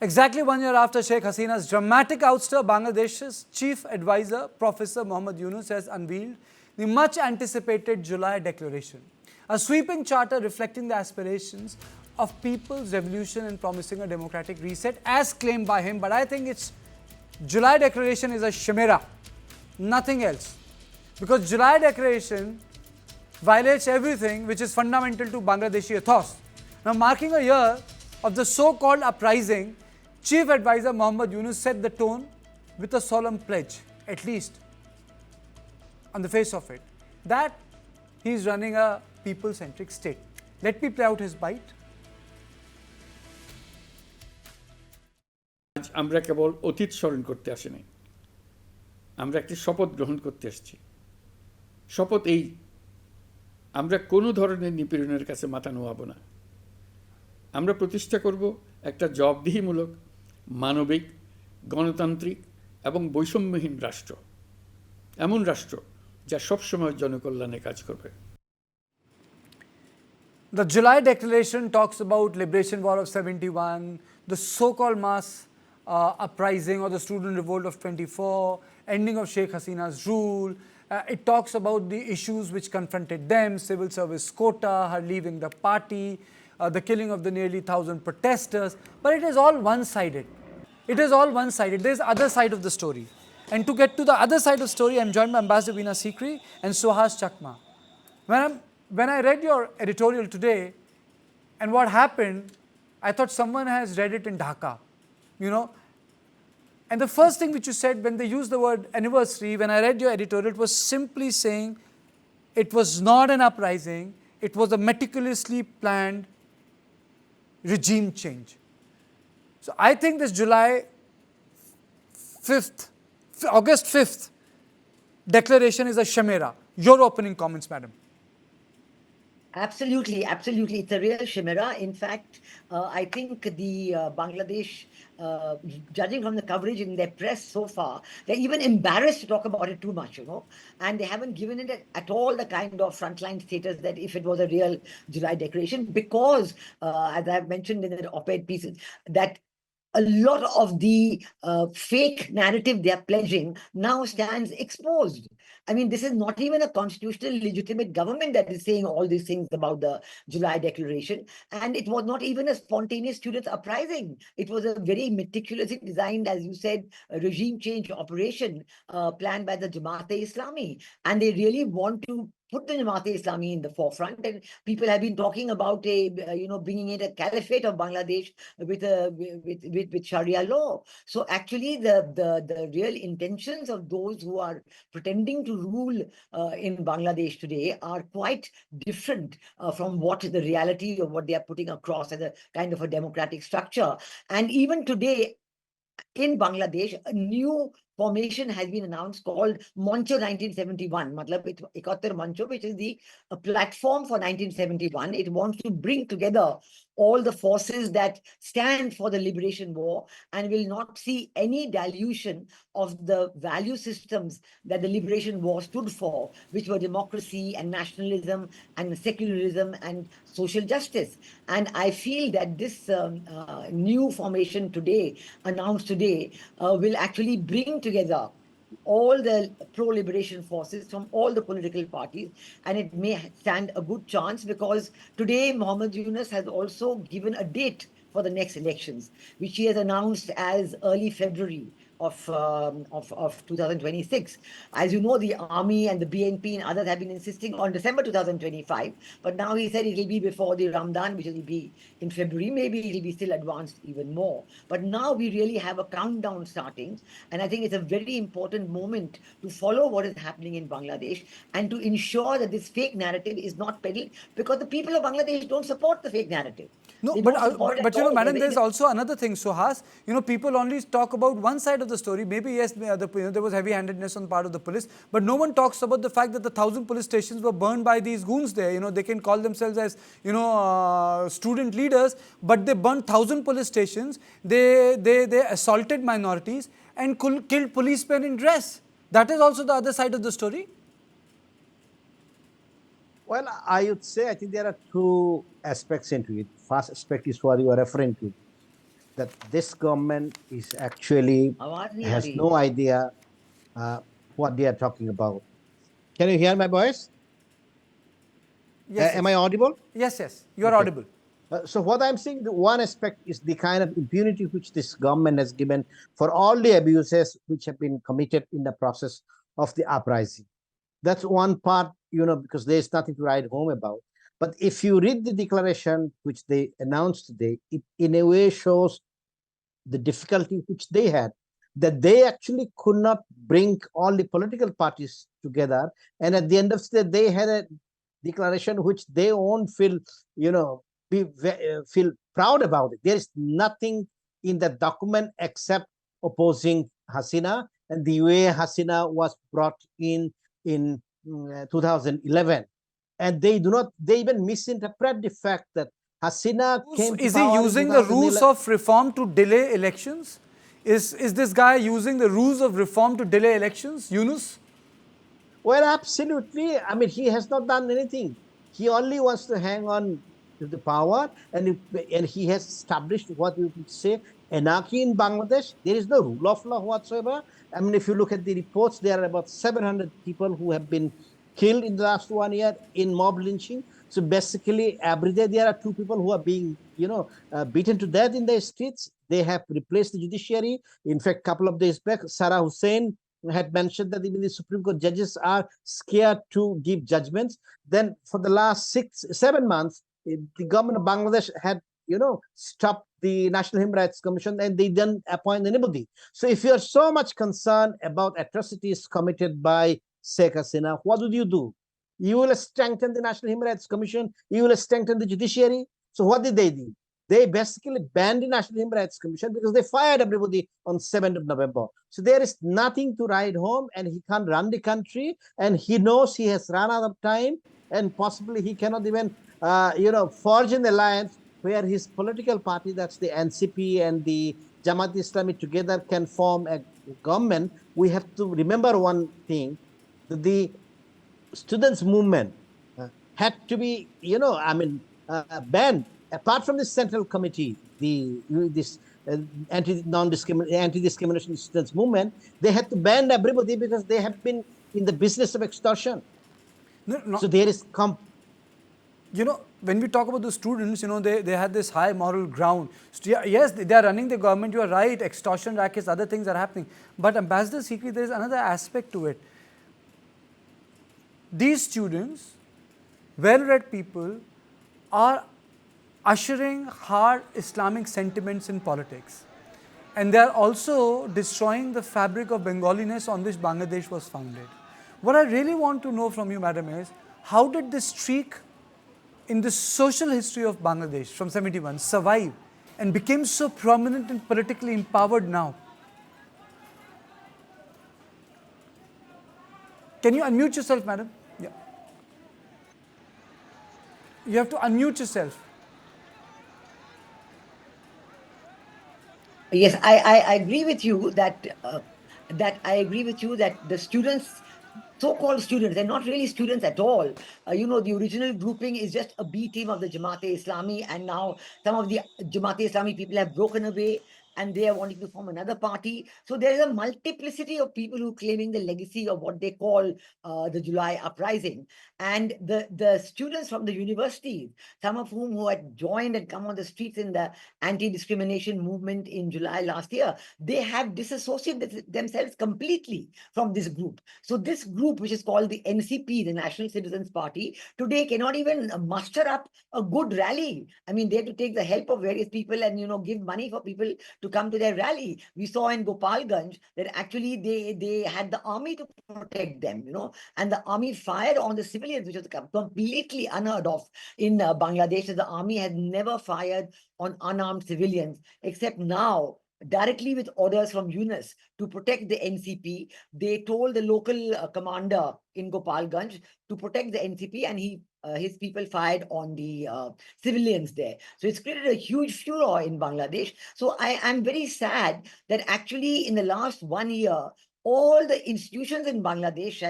Exactly 1 year after Sheikh Hasina's dramatic ouster, Bangladesh's Chief Adviser Professor Yunus has unveiled the much anticipated July Declaration, a sweeping charter reflecting the aspirations of people's revolution and promising a democratic reset as claimed by him. But I think its July Declaration is a chimera, nothing else. Because July Declaration violates everything which is fundamental to Bangladeshi ethos. Now, marking a year of the so-called uprising, Chief Adviser Yunus set the tone with a solemn pledge, at least on the face of it, that he is running a people-centric state. Let me play out his bite. আজ আমরা কেবল অতীত স্মরণ করতে আসিনি, আমরা একটি শপথ গ্রহণ করতে এসেছি। শপথ এই, আমরা কোনো ধরনের নিপীড়নের কাছে মাথা নোয়াব না। আমরা প্রতিষ্ঠা করব একটা জবাবদিহিমূলক, মানবিক, গণতান্ত্রিক এবং বৈষম্যহীন রাষ্ট্র, এমন রাষ্ট্র যা সবসময় জনকল্যাণে কাজ করবে। The July Declaration talks about Liberation War of 71, the so-called mass uprising or the student revolt of 24, ending of Sheikh Hasina's rule. It talks about the issues which confronted them, civil service quota, her leaving the party, the killing of the nearly 1,000 protesters. But it is all one-sided. It is all one-sided. There is other side of the story. And to get to the other side of the story, I am joined by Ambassador Veena Sikri and Suhas Chakma. When I read your editorial today and what happened, I thought someone has read it in Dhaka, you know. And the first thing which you said when they used the word anniversary, when I read your editorial, it was simply saying it was not an uprising, it was a meticulously planned regime change. So I think this August 5th declaration is a chimera. Your opening comments, madam. Absolutely, absolutely. It's a real chimera. In fact, I think the Bangladesh, judging from the coverage in their press so far, they're even embarrassed to talk about it too much, you know. And they haven't given it at all the kind of frontline status that if it was a real July declaration, because, as I've mentioned in the op-ed pieces, that a lot of the fake narrative they are pledging now stands exposed. I mean, this is not even a constitutional legitimate government that is saying all these things about the July Declaration. And it was not even a spontaneous students' uprising. It was a very meticulously designed, as you said, regime change operation planned by the Jamaat-e-Islami. And they really want to put the Jamaat-e-Islami in the forefront, and people have been talking about bringing in a caliphate of Bangladesh with Sharia law. So actually, the real intentions of those who are pretending to rule in Bangladesh today are quite different from what is the reality of what they are putting across as a kind of a democratic structure. And even today, in Bangladesh, a new formation has been announced called Mancho 1971, matlab Ekattar Mancho, which is the platform for 1971. It wants to bring together all the forces that stand for the liberation war and will not see any dilution of the value systems that the liberation war stood for, which were democracy and nationalism and secularism and social justice. And I feel that this new formation today, announced today, will actually bring together all the pro-liberation forces from all the political parties, and it may stand a good chance because today Yunus has also given a date for the next elections, which he has announced as early February of 2026. As you know, the army and the BNP and others have been insisting on December 2025, but now he said it will be before the Ramadan, which will be in February. Maybe it will be still advanced even more. But now we really have a countdown starting, and I think it's a very important moment to follow what is happening in Bangladesh and to ensure that this fake narrative is not peddled, because the people of Bangladesh don't support the fake narrative. No, but you know, madam, there's also another thing, Suhas. You know, people only talk about one side of the story. Maybe, yes, there was heavy-handedness on the part of the police, but no one talks about the fact that the 1,000 police stations were burned by these goons there. You know, they can call themselves as, student leaders, but they burned 1,000 police stations. They assaulted minorities and killed policemen in dress. That is also the other side of the story. Well, I would say I think there are two aspects into it. First aspect is what you are referring to. that this government is actually आवाज नहीं आ has रही no idea what they are talking about. Can you hear my voice? Yes, Am yes. I audible? Yes, yes. You are Okay. audible. So what I'm saying, the one aspect is the kind of impunity which this government has given for all the abuses which have been committed in the process of the uprising. That's one part, because there's nothing to write home about. But if you read the declaration which they announced today, it in a way shows the difficulty which they had, that they actually could not bring all the political parties together. And at the end of the day, they had a declaration which they won't feel, feel proud about it. There is nothing in the document except opposing Hasina and the way Hasina was brought in 2011. And they even misinterpret the fact that Hasina came to Is he power in using the rules 2011. of reform to delay elections? Is this guy using the rules of reform to delay elections, Yunus? Well, absolutely. I mean, he has not done anything. He only wants to hang on to the power, and he has established what we would say anarchy in Bangladesh. There is no rule of law whatsoever. I mean, if you look at the reports, there are about 700 people who have been killed in the last 1 year in mob lynching. So basically, every day there are two people who are being, beaten to death in the streets. They have replaced the judiciary. In fact, a couple of days back, Sarah Hussein had mentioned that even the Supreme Court judges are scared to give judgments. Then for the last 6-7 months, the government of Bangladesh had, stopped the National Human Rights Commission and they didn't appoint anybody. So if you're so much concerned about atrocities committed by Sheikh Hasina, what would you do? You will strengthen the National Human Rights Commission. You will strengthen the judiciary. So what did they do? They basically banned the National Human Rights Commission because they fired everybody on 7th of November. So there is nothing to write home, and he can't run the country, and he knows he has run out of time, and possibly he cannot even, forge an alliance where his political party, that's the NCP and the Jamaat Islami together can form a government. We have to remember one thing, that the students movement had to be, banned. Apart from the central committee, this anti-discrimination students movement, they had to ban everybody because they have been in the business of extortion. No, So there is when we talk about the students, they had this high moral ground. Yes, they are running the government, you are right, extortion rackets, other things are happening. But Ambassador Sikri, there is another aspect to it. These students, well-read people, are ushering hard Islamic sentiments in politics. And they are also destroying the fabric of Bengaliness on which Bangladesh was founded. What I really want to know from you, madam, is how did this streak in the social history of Bangladesh from 71 survive and became so prominent and politically empowered now? Can you unmute yourself, madam? Yeah. You have to unmute yourself. Yes, I agree with you that the students, so-called students, they're not really students at all. The original grouping is just a B team of the Jamaat-e-Islami, and now some of the Jamaat-e-Islami people have broken away and they are wanting to form another party. So there is a multiplicity of people who are claiming the legacy of what they call the July uprising. And the students from the universities, some of whom had joined and come on the streets in the anti-discrimination movement in July last year, they have disassociated themselves completely from this group. So this group, which is called the NCP, the National Citizens Party, today cannot even muster up a good rally. I mean, they have to take the help of various people and, give money for people to come to their rally. We saw in Gopalganj that actually they had the army to protect them, and the army fired on the civilians, which was completely unheard of in Bangladesh. The army has never fired on unarmed civilians, except now, directly with orders from Yunus to protect the NCP. They told the local commander in Gopalganj to protect the NCP, and his people fired on the civilians there. So it's created a huge furor in Bangladesh. So I'm very sad that actually in the last 1 year, all the institutions in Bangladesh,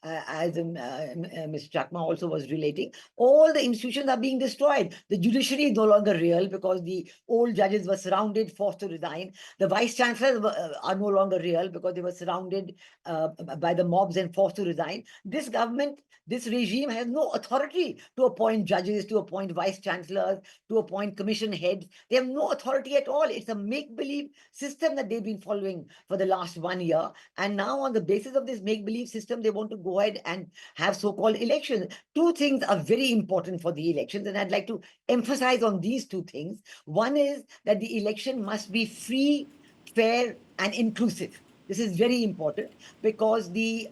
as Ms. Chakma also was relating, all the institutions are being destroyed. The judiciary is no longer real because the old judges were surrounded, forced to resign. The vice chancellors are no longer real because they were surrounded by the mobs and forced to resign. This government, this regime has no authority to appoint judges, to appoint vice chancellors, to appoint commission heads. They have no authority at all. It's a make-believe system that they've been following for the last 1 year. And now on the basis of this make-believe system, they want to go ahead and have so-called elections. Two things are very important for the elections, and I'd like to emphasize on these two things. One is that the election must be free, fair, and inclusive. This is very important because the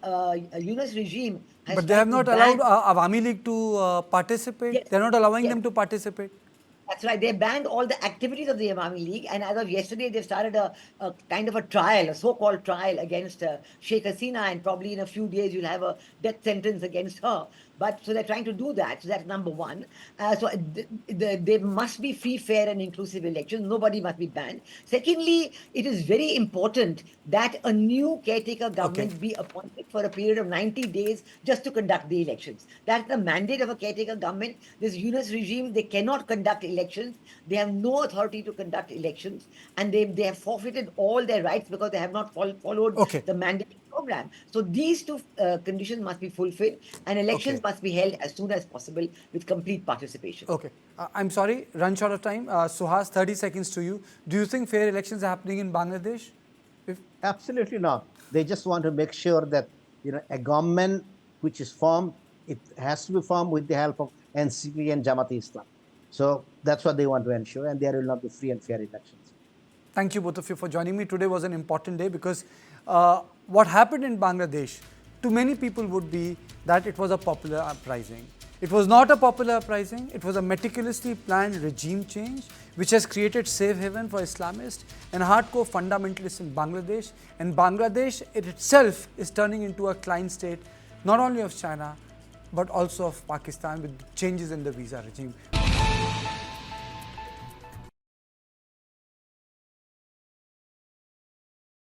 Yunus regime has But they have tried to not allowed ban- Awami League to participate. Yes. They're not allowing Yes. them to participate. That's right. They banned all the activities of the Awami League, and as of yesterday, they've started a kind of a trial, a so-called trial against Sheikh Hasina, and probably in a few days you'll have a death sentence against her. But so they're trying to do that. So that's number one. There must be free, fair, and inclusive elections. Nobody must be banned. Secondly, it is very important that a new caretaker government be appointed for a period of 90 days just to conduct the elections. That's the mandate of a caretaker government. This Yunus regime, they cannot conduct elections. They have no authority to conduct elections, and they have forfeited all their rights because they have not followed Okay. the mandate program. So these two conditions must be fulfilled, and elections Okay. must be held as soon as possible with complete participation. Okay. I'm sorry, run short of time. Suhas, 30 seconds to you. Do you think fair elections are happening in Bangladesh? Absolutely not. They just want to make sure that a government which is formed, it has to be formed with the help of NCP and Jamaat Islam. So that's what they want to ensure, and there will not be free and fair elections. Thank you both of you for joining me. Today was an important day because what happened in Bangladesh to many people would be that it was a popular uprising. It was not a popular uprising. It was a meticulously planned regime change which has created safe haven for Islamists and hardcore fundamentalists in Bangladesh. And Bangladesh it itself is turning into a client state not only of China but also of Pakistan with changes in the visa regime.